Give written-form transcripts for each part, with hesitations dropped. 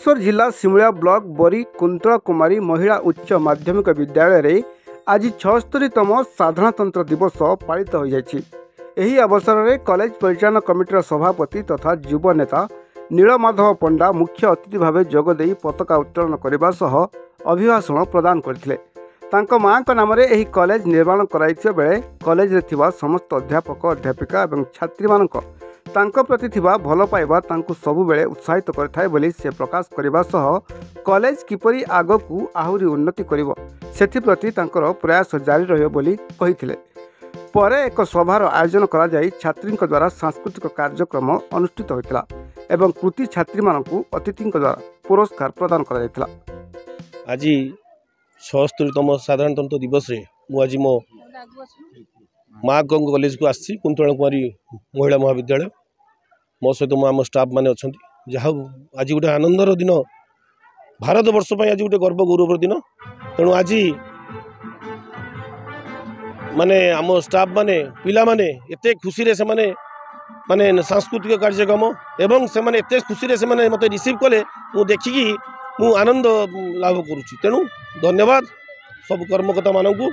बालेश्वर जिला सिमुलिया ब्लॉक बरी कुंतला कुमारी महिला उच्च माध्यमिक विद्यालय रे आज 76तम साधारणतंत्र दिवस पालित हो जाएगी। एही अवसर में कॉलेज परिचालन कमिटीर सभापति तथा युव नेता नीलमाधव पंडा मुख्य अतिथि भाव जोगदे पताका उत्तोलन करने सह अभिभाषण प्रदान करथिले। तांको मां नाम एही कॉलेज निर्माण कराइथिबा बेले कॉलेज रे थिबा समस्त अध्यापक अध्यापिका एवं छात्री मानक तांको प्रति थिबा भल पाइबा तांको सबु बेले उत्साहित करथाय बोली से प्रकाश करबा सह कॉलेज किपरि आगकू आहुरी उन्नति करिवो सेथि प्रति तांकर प्रयास जारी रहियो बोली कहिथिले। परे एक सभार आयोजन करा जाई छात्रीक द्वारा सांस्कृतिक कार्यक्रम अनुष्ठित होइतला एवं कृति छात्री मानकू अतिथिक द्वारा पुरस्कार प्रदान करा जायतला। आज 76तम साधारणतंत्र दिवस रे मु आज मो माँ कॉलेज को आसी कुंतला कुमारी महिला महाविद्यालय मो सहित आम स्टाफ मैंने अच्छा जहाँ आज गोटे आनंदर दिन भारत वर्ष आज गोटे गर्व गौरवर दिन तेणु आज माने आम स्टाफ माने पिला माने एते खुशी से माने सांस्कृतिक कार्यक्रम एवं से माने एते खुशी से मत रिसीव कले मु देखिकी मु आनंद लाभ करुच्ची। तेणु धन्यवाद सब कर्मकर्ता मानू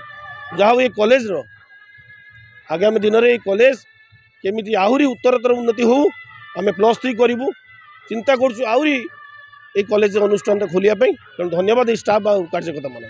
जहाँ ये कॉलेज रो आगामी दिन में कॉलेज केमी आहरी उत्तरतर उन्नति हो आम +3 करूँ चिंता करूँ आहरी ये कॉलेज अनुष्ठान खोलिया तेणु धन्यवाद स्टाफ और कार्यकर्ता मानू।